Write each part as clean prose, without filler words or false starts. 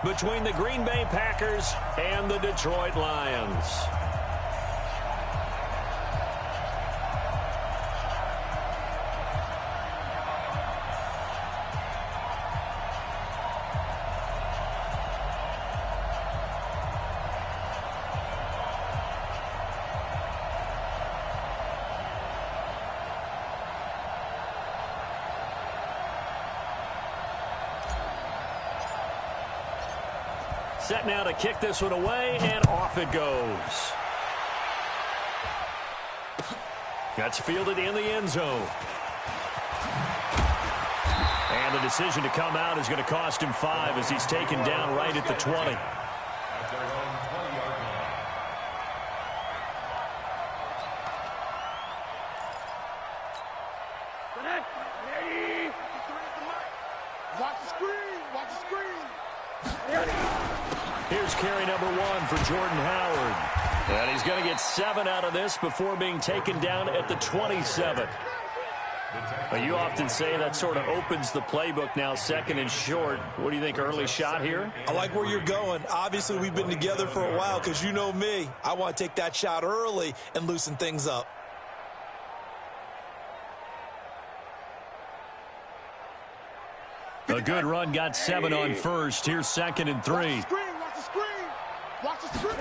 between the Green Bay Packers and the Detroit Lions. Set now to kick this one away, and off it goes. That's fielded in the end zone. And the decision to come out is going to cost him 5 as he's taken down right at the 20. Watch the screen. Watch the screen. Here's carry number 1 for Jordan Howard. And he's going to get 7 out of this before being taken down at the 27. Well, you often say that sort of opens the playbook now, second and short. What do you think, early shot here? I like where you're going. Obviously, we've been together for a while because you know me. I want to take that shot early and loosen things up. A good run, got 7 on first. Here's second and 3. Watch the screen. Watch the screen.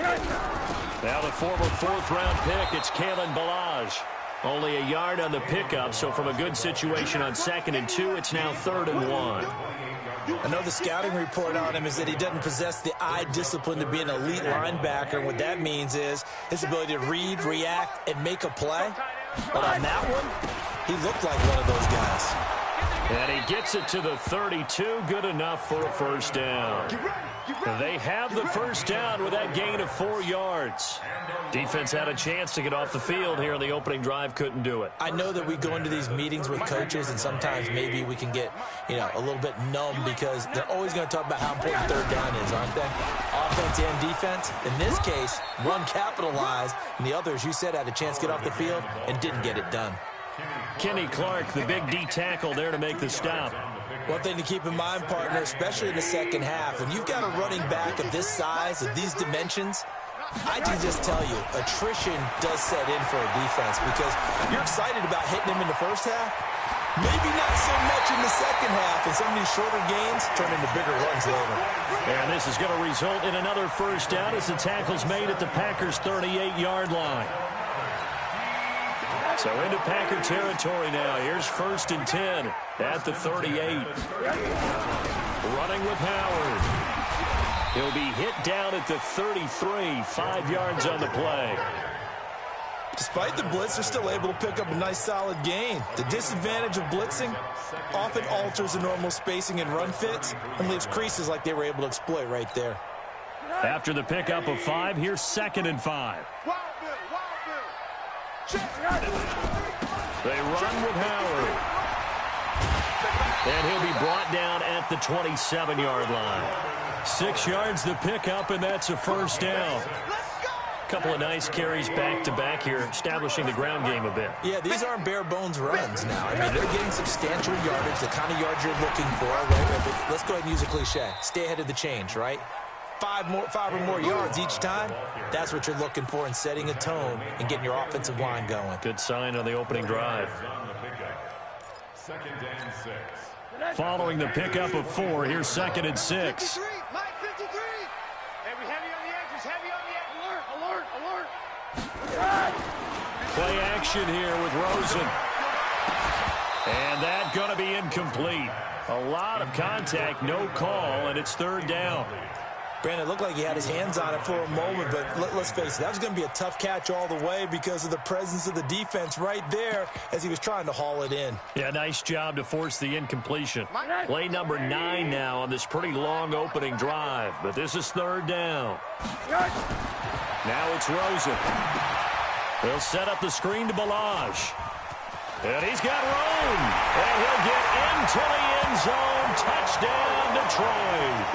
Now the former 4th-round pick, it's Kalen Ballage. Only a yard on the pickup, so from a good situation on 2nd and 2, it's now 3rd and 1. I know the scouting report on him is that he doesn't possess the eye discipline to be an elite linebacker. And what that means is his ability to read, react, and make a play. But on that one, he looked like one of those guys. And he gets it to the 32, good enough for a first down. They have the first down with that gain of 4 yards. Defense had a chance to get off the field here on the opening drive, couldn't do it. I know that we go into these meetings with coaches, and sometimes maybe we can get, a little bit numb because they're always going to talk about how important 3rd down is, aren't they? Offense and defense. In this case, one capitalized, and the other, as you said, had a chance to get off the field and didn't get it done. Kenny Clark, the big D tackle there to make the stop. One thing to keep in mind, partner, especially in the second half, when you've got a running back of this size, of these dimensions, I can just tell you, attrition does set in for a defense because you're excited about hitting him in the first half. Maybe not so much in the second half, and some of these shorter gains turn into bigger runs later. And this is going to result in another first down as the tackle's made at the Packers' 38-yard line. So into Packer territory now. Here's 1st and 10 at the 38. Running with Howard. He'll be hit down at the 33, 5 yards on the play. Despite the blitz, they're still able to pick up a nice solid gain. The disadvantage of blitzing often alters the normal spacing and run fits and leaves creases like they were able to exploit right there. After the pickup of 5, here's 2nd and 5. They run with Howard. And he'll be brought down at the 27-yard line. 6 yards the pickup, and that's a first down. Couple of nice carries back-to-back here, establishing the ground game a bit. Yeah, these aren't bare-bones runs now. I mean, they're getting substantial yardage, the kind of yards you're looking for. Right? Let's go ahead and use a cliche. Stay ahead of the change, right? 5 or more yards each time, that's what you're looking for in setting a tone and getting your offensive line going. Good sign on the opening drive. Following the pickup of 4, here's 2nd and 6. Play action here with Rosen. And that going to be incomplete. A lot of contact, no call, and it's 3rd down. Brandon, it looked like he had his hands on it for a moment, but let's face it, that was going to be a tough catch all the way because of the presence of the defense right there as he was trying to haul it in. Yeah, nice job to force the incompletion. Play number 9 now on this pretty long opening drive, but this is 3rd down. Now it's Rosen. He'll set up the screen to Ballage. And he's got room. And he'll get into the end zone. Touchdown, Detroit.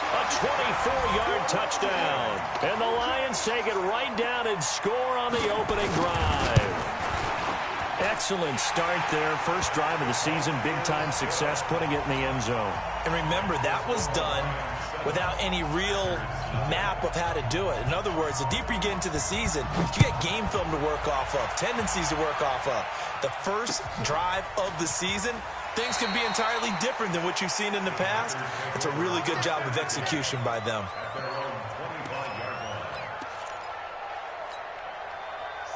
A 24-yard touchdown. And the Lions take it right down and score on the opening drive. Excellent start there. First drive of the season. Big-time success, putting it in the end zone. And remember, that was done without any real map of how to do it. In other words, the deeper you get into the season, you get game film to work off of, tendencies to work off of. The first drive of the season, things can be entirely different than what you've seen in the past. It's a really good job of execution by them.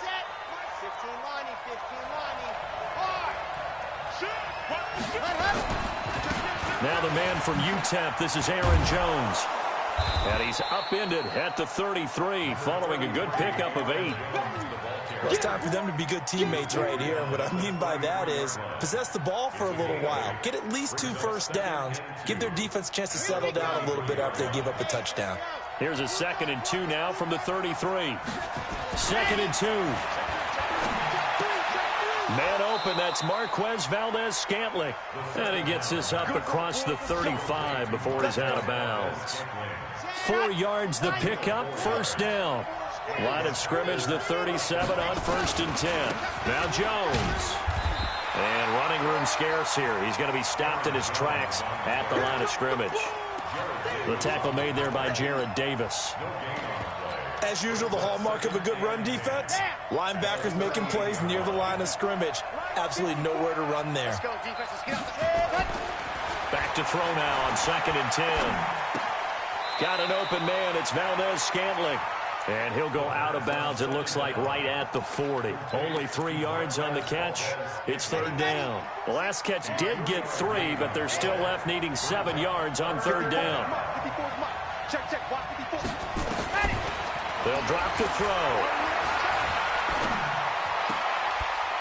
Set. 15-Lonnie, 15-Lonnie. Hard. Now the man from UTEP, this is Aaron Jones. And he's upended at the 33 following a good pickup of 8. Well, it's time for them to be good teammates right here. And what I mean by that is possess the ball for a little while. Get at least 2 first downs. Give their defense a chance to settle down a little bit after they give up a touchdown. Here's a 2nd and 2 now from the 33. 2nd and 2. Man open, that's Marquez Valdez-Scantling. And he gets this up across the 35 before he's out of bounds. 4 yards the pickup, first down. Line of scrimmage, the 37 on 1st and 10. Now Jones. And running room scarce here. He's going to be stopped in his tracks at the line of scrimmage. The tackle made there by Jared Davis. As usual, the hallmark of a good run defense, linebackers making plays near the line of scrimmage. Absolutely nowhere to run there. Back to throw now on 2nd and 10. Got an open man. It's Valdez-Scantling. And he'll go out of bounds, it looks like, right at the 40. Only 3 yards on the catch. It's 3rd down. The last catch did get 3, but they're still left needing 7 yards on 3rd down. They'll drop the throw.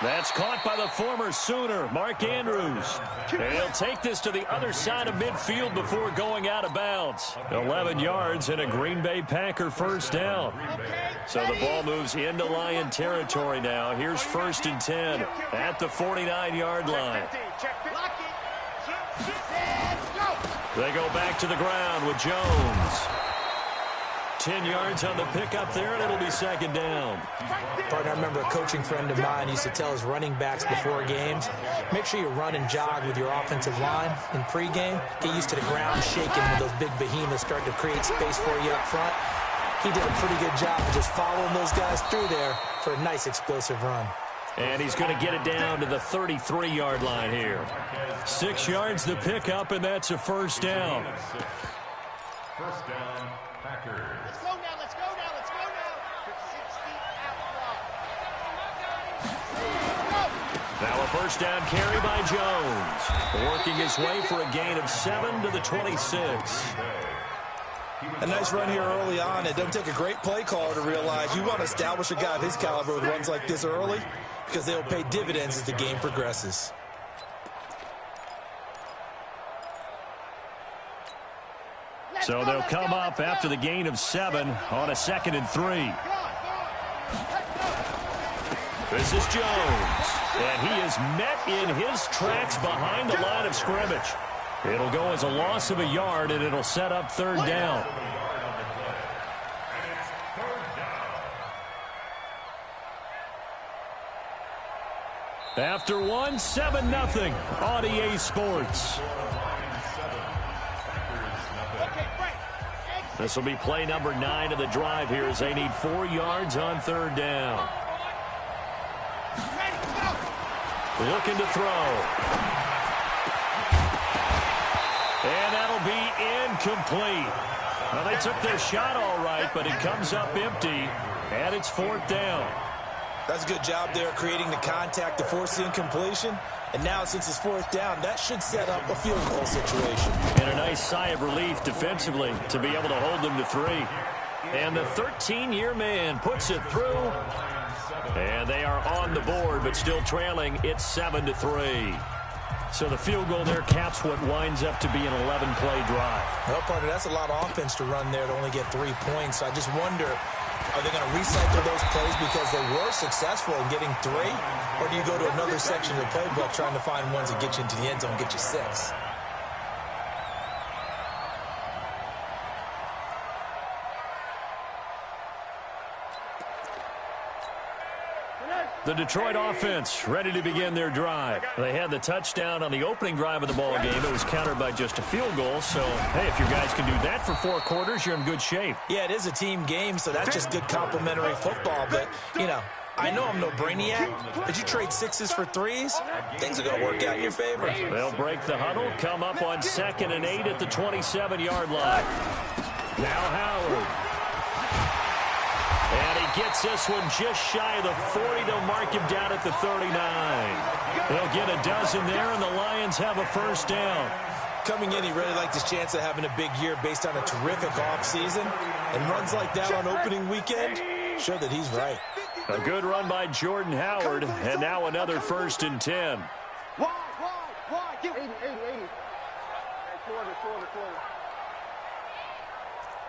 That's caught by the former Sooner, Mark Andrews. And he'll take this to the other side of midfield before going out of bounds. 11 yards and a Green Bay Packer first down. So the ball moves into Lion territory now. Here's 1st and 10 at the 49-yard line. They go back to the ground with Jones. 10 yards on the pickup there, and it'll be 2nd down. Partner, I remember a coaching friend of mine used to tell his running backs before games, make sure you run and jog with your offensive line in pregame. Get used to the ground shaking when those big behemoths start to create space for you up front. He did a pretty good job of just following those guys through there for a nice explosive run. And he's going to get it down to the 33-yard line here. 6 yards the pickup, and that's a first down. First down, Packers. Let's go now, let's go now, let's go now. 60 out. Now a first down carry by Jones. Working his way for a gain of 7 to the 26. A nice run here early on. It doesn't take a great play caller to realize you want to establish a guy of his caliber with runs like this early because they'll pay dividends as the game progresses. So they'll come up after the gain of 7 on a 2nd and 3. This is Jones. And he is met in his tracks behind the line of scrimmage. It'll go as a loss of a yard, and it'll set up 3rd down. After 1, 7-0 on EA Sports. This will be play number 9 of the drive here as they need 4 yards on 3rd down. Looking to throw. And that'll be incomplete. Well, they took their shot all right, but it comes up empty, and it's 4th down. That's a good job there creating the contact to force the incompletion. And now, since it's 4th down, that should set up a field goal situation. And a nice sigh of relief defensively to be able to hold them to 3. And the 13-year man puts it through. And they are on the board, but still trailing. It's 7-3. So the field goal there caps what winds up to be an 11-play drive. Well, partner, that's a lot of offense to run there to only get 3 points. So I just wonder, are they going to recycle those plays because they were successful in getting 3? Or do you go to another section of the playbook trying to find ones that get you into the end zone and get you 6? The Detroit offense ready to begin their drive. They had the touchdown on the opening drive of the ball game. It was countered by just a field goal. So, hey, if your guys can do that for 4 quarters, you're in good shape. Yeah, it is a team game, so that's just good complimentary football. But, you know, I know I'm no brainiac, but you trade 6s for 3s, things are going to work out in your favor. They'll break the huddle, come up on 2nd and 8 at the 27-yard line. Now Howard. And he gets this one just shy of the 40. They'll mark him down at the 39. They'll get a dozen there, and the Lions have a first down. Coming in, he really liked his chance of having a big year based on a terrific offseason. And runs like that on opening weekend show that he's right. A good run by Jordan Howard, and now another 1st and 10. Wide. Get 80. Quarter.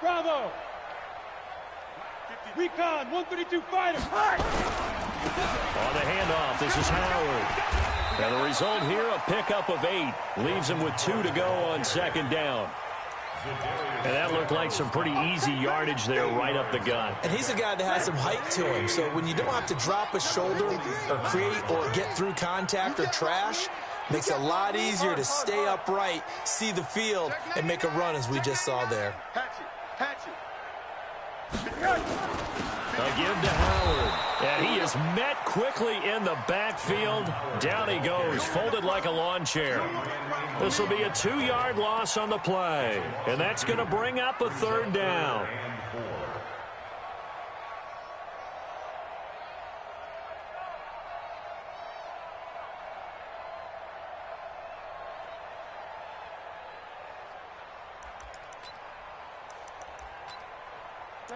Bravo! Recon, 132 fighter! On the handoff, this is Howard. And the result here, a pickup of 8. Leaves him with 2 to go on 2nd down. And that looked like some pretty easy yardage there right up the gut. And he's a guy that has some height to him. So when you don't have to drop a shoulder or create or get through contact or trash, makes it a lot easier to stay upright, see the field, and make a run as we just saw there. Hatch it. A give to Howard. And he is met quickly in the backfield. Down he goes, folded like a lawn chair. This will be a 2-yard loss on the play. And that's going to bring up a 3rd down.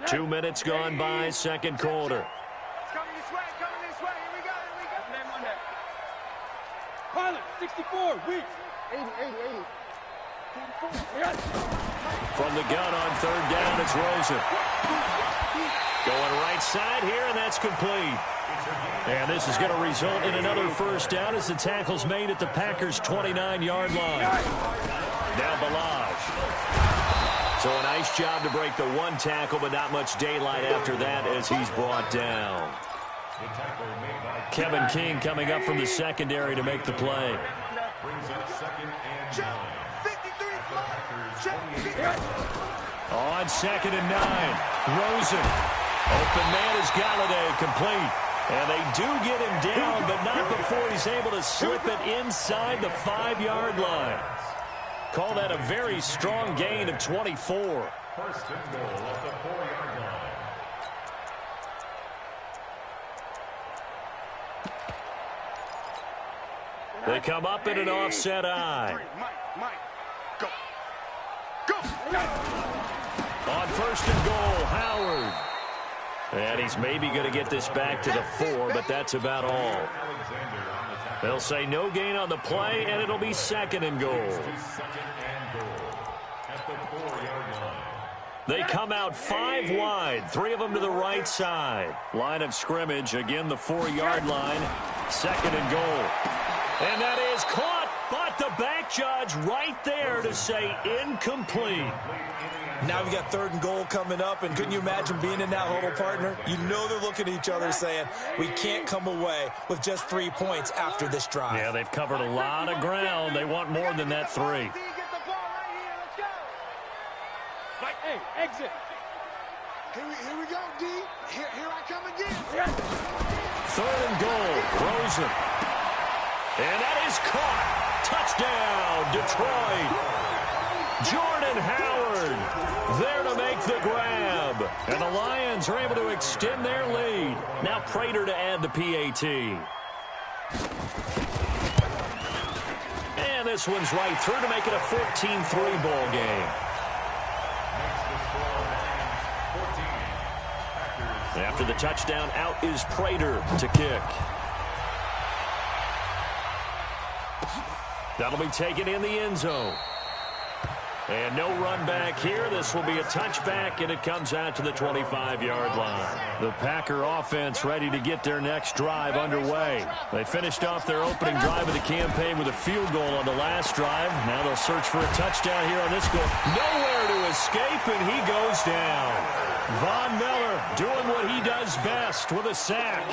Two minutes gone by, 2nd quarter. Coming this way. Here we go. Pilot, 64, weak. 80. From the gun on 3rd down, it's Rosen. Going right side here, and that's complete. And this is going to result in another 1st down as the tackle's made at the Packers' 29-yard line. Now Balaj. So a nice job to break the 1 tackle, but not much daylight after that as he's brought down. Kevin King coming up from the secondary to make the play. On 2nd and 9, Rosen. Open man is Galladay, complete. And they do get him down, but not before he's able to slip it inside the 5-yard line. Call that a very strong gain of 24. 1st and goal at the 4-yard line. They come up in an offset eye. Mike, go. On 1st and goal, Howard. And he's maybe going to get this back to the 4, but that's about all. They'll say no gain on the play, and it'll be 2nd and goal. They come out 5 wide, 3 of them to the right side. Line of scrimmage, again the 4-yard line, 2nd and goal. And that is caught, but the back judge right there to say incomplete. Now we got 3rd and goal coming up, and couldn't you imagine being in that huddle, partner? You know they're looking at each other saying, we can't come away with just 3 points after this drive. Yeah, they've covered a lot of ground. They want more than that 3. Hey, exit. Here we go, D. Here I come again. 3rd and goal, Rosen. And that is caught. Touchdown, Detroit. Jordan Howard there to make the grab. And the Lions are able to extend their lead. Now Prater to add the PAT. And this one's right through to make it a 14-3 ball game. After the touchdown, out is Prater to kick. That'll be taken in the end zone. And no run back here. This will be a touchback, and it comes out to the 25-yard line. The Packer offense ready to get their next drive underway. They finished off their opening drive of the campaign with a field goal on the last drive. Now they'll search for a touchdown here on this goal. Nowhere to escape, and he goes down. Von Miller doing what he does best with a sack.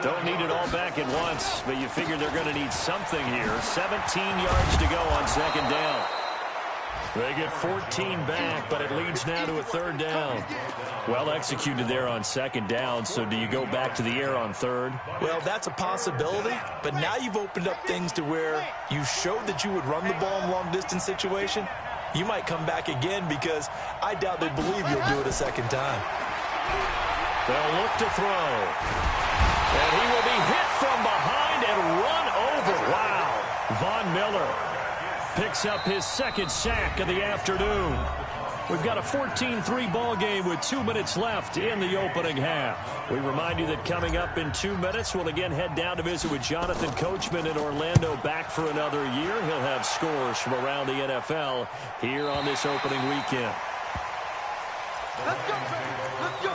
Don't need it all back at once, but you figure they're going to need something here. 17 yards to go on second down. They get 14 back, but it leads now to a third down. Well executed there on second down, so do you go back to the air on third? Well, that's a possibility, but now you've opened up things to where you showed that you would run the ball in a long-distance situation. You might come back again because I doubt they believe you'll do it a second time. They'll look to throw. And he will be hit from behind and run over. Wow. Von Miller picks up his second sack of the afternoon. We've got a 14-3 ball game with 2 minutes left in the opening half. We remind you that coming up in 2 minutes, we'll again head down to visit with Jonathan Coachman in Orlando, back for another year. He'll have scores from around the NFL here on this opening weekend. Let's go, let's go.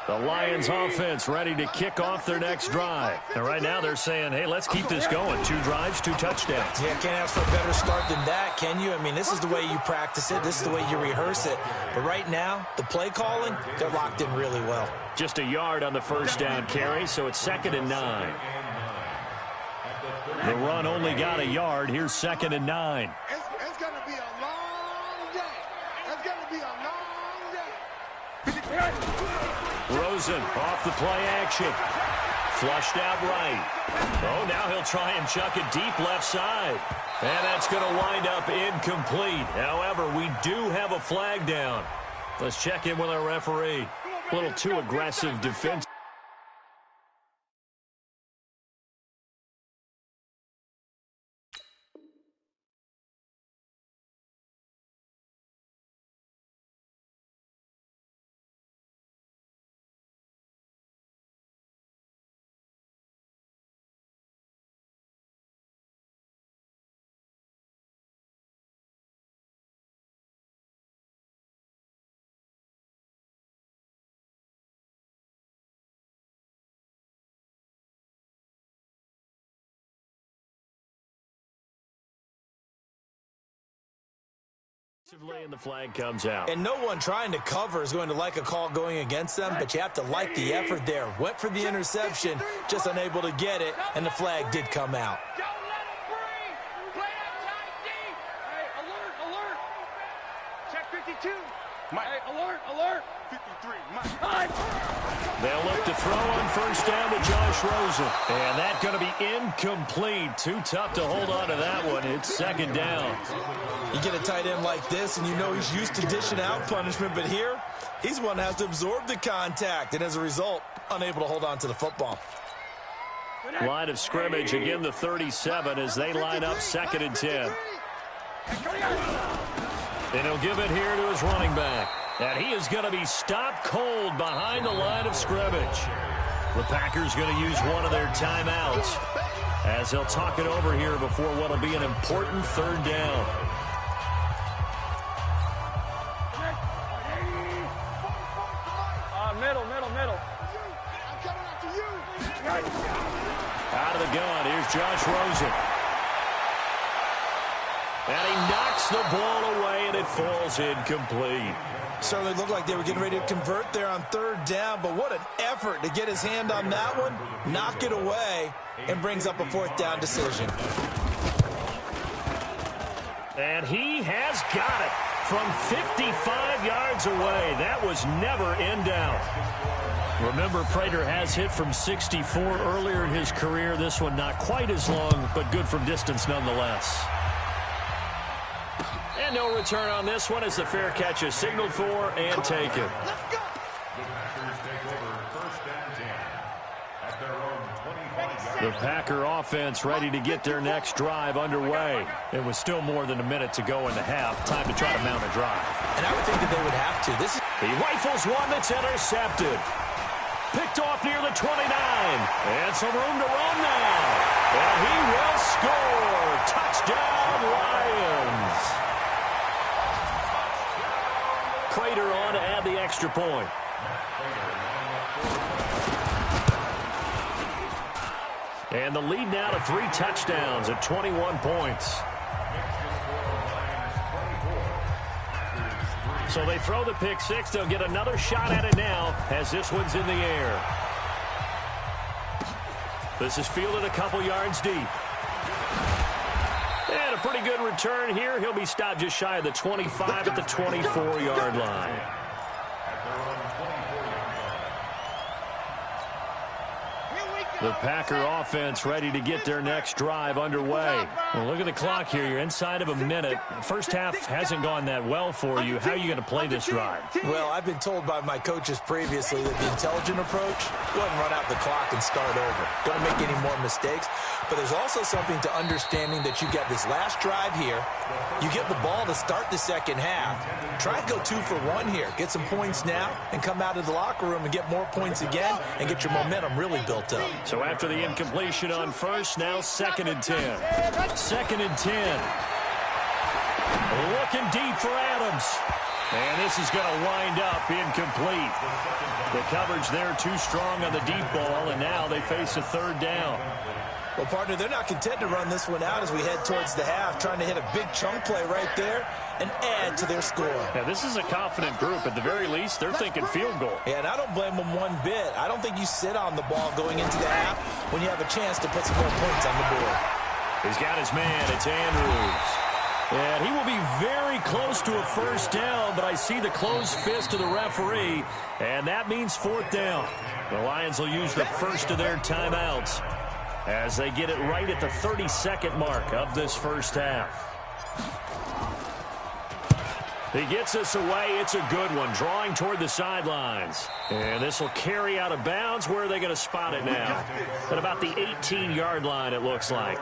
The Lions offense ready to kick off their next drive. And right now they're saying, hey, let's keep this going. 2 drives, 2 touchdowns. Yeah, can't ask for a better start than that, can you? I mean, this is the way you practice it. This is the way you rehearse it. But right now, the play calling, they're locked in really well. Just a yard on the first down carry, so it's 2nd and 9. The run only got a yard. Here's 2nd and 9. It's going to be a long day. It's going to be a long day. Rosen off the play action. Flushed out right. Oh, now he'll try and chuck it deep left side. And that's going to wind up incomplete. However, we do have a flag down. Let's check in with our referee. A little too aggressive defense. And the flag comes out. And no one trying to cover is going to like a call going against them, but you have to like the effort there. Went for the interception, just unable to get it, and the flag did come out. Don't let him free. Play outside deep. Hey, alert, alert. Check 52. Mike. Hey, alert, alert. 53. Mike. They'll look to throw on first down to Josh Rosen. And that's going to be incomplete. Too tough to hold on to that one. It's 2nd down. You get a tight end like this, and you know he's used to dishing out punishment, but here, he's one that has to absorb the contact, and as a result, unable to hold on to the football. Line of scrimmage, again the 37 as they line up 2nd and 10. And he'll give it here to his running back. And he is going to be stopped cold behind the line of scrimmage. The Packers going to use one of their timeouts as they'll talk it over here before what will be an important 3rd down. Middle. I'm coming after you. Out of the gun, here's Josh Rosen. And he knocks the ball away, and it falls incomplete. Certainly looked like they were getting ready to convert there on 3rd down, but what an effort to get his hand on that one, knock it away, and brings up a 4th down decision. And he has got it from 55 yards away. That was never in doubt. Remember, Prater has hit from 64 earlier in his career. This one not quite as long, but good from distance nonetheless. And no return on this one as the fair catch is signaled for and taken. Let's go. The Packer offense ready to get their next drive underway. It was still more than a minute to go in the half. Time to try to mount a drive. And I would think that they would have to. He rifles one that's intercepted. Picked off near the 29. And some room to run now. And he will score. Touchdown, Lions. Prater on to add the extra point. And the lead now to 3 touchdowns at 21 points. So they throw the pick six. They'll get another shot at it now as this one's in the air. This is fielded a couple yards deep. And a pretty good return here. He'll be stopped just shy of the 25 at the 24-yard line. The Packer offense ready to get their next drive underway. Well, look at the clock here. You're inside of a minute. First half hasn't gone that well for you. How are you going to play this drive? Well, I've been told by my coaches previously that the intelligent approach, go ahead and run out the clock and start over. Don't make any more mistakes. But there's also something to understanding that you get this last drive here. You get the ball to start the second half. Try and go 2 for 1 here. Get some points now and come out of the locker room and get more points again and get your momentum really built up. So after the incompletion on first, now 2nd and 10. 2nd and 10. Looking deep for Adams. And this is going to wind up incomplete. The coverage there too strong on the deep ball, and now they face a 3rd down. Well, partner, they're not content to run this one out as we head towards the half, trying to hit a big chunk play right there and add to their score. Yeah, this is a confident group. At the very least, they're thinking field goal. Yeah, and I don't blame them one bit. I don't think you sit on the ball going into the half when you have a chance to put some more points on the board. He's got his man. It's Andrews. And he will be very close to a 1st down, but I see the closed fist of the referee, and that means 4th down. The Lions will use the first of their timeouts as they get it right at the 32nd mark of this first half. He gets us away. It's a good one, drawing toward the sidelines. And this will carry out of bounds. Where are they going to spot it now? At about the 18-yard line, it looks like.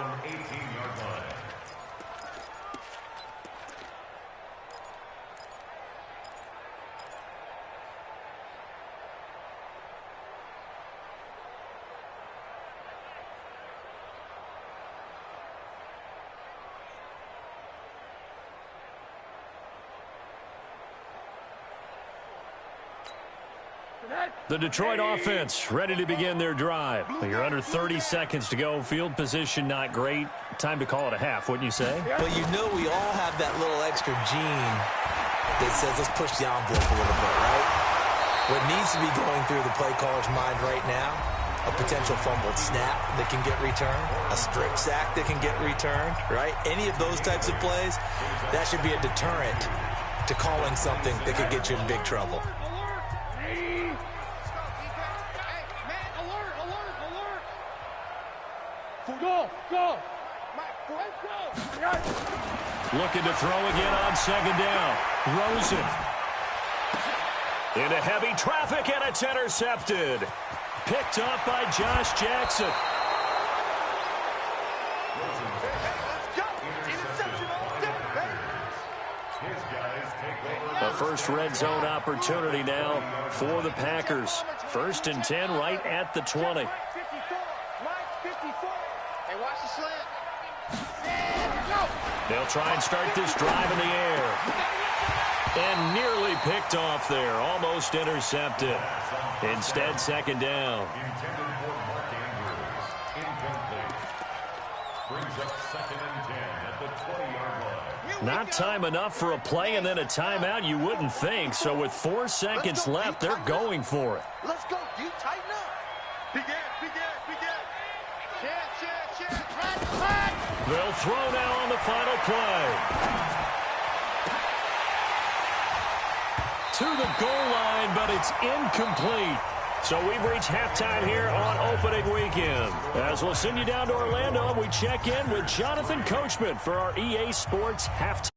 The Detroit offense ready to begin their drive. You're under 30 seconds to go. Field position not great. Time to call it a half, wouldn't you say? Well, you know we all have that little extra gene that says let's push the envelope a little bit, right? What needs to be going through the play caller's mind right now, a potential fumbled snap that can get returned, a strip sack that can get returned, right? Any of those types of plays, that should be a deterrent to calling something that could get you in big trouble. Go! Looking to throw again on 2nd down. Rosen. Into heavy traffic, and it's intercepted. Picked up by Josh Jackson. A first red zone opportunity now for the Packers. 1st and 10 right at the 20. They'll try and start this drive in the air. And nearly picked off there. Almost intercepted. Instead, 2nd down. Not time enough for a play and then a timeout, you wouldn't think. So with 4 seconds left, they're going for it. Let's go, dude. Tighten up. Begin. They'll throw now on the final play. To the goal line, but it's incomplete. So we've reached halftime here on opening weekend. As we'll send you down to Orlando, we check in with Jonathan Coachman for our EA Sports halftime.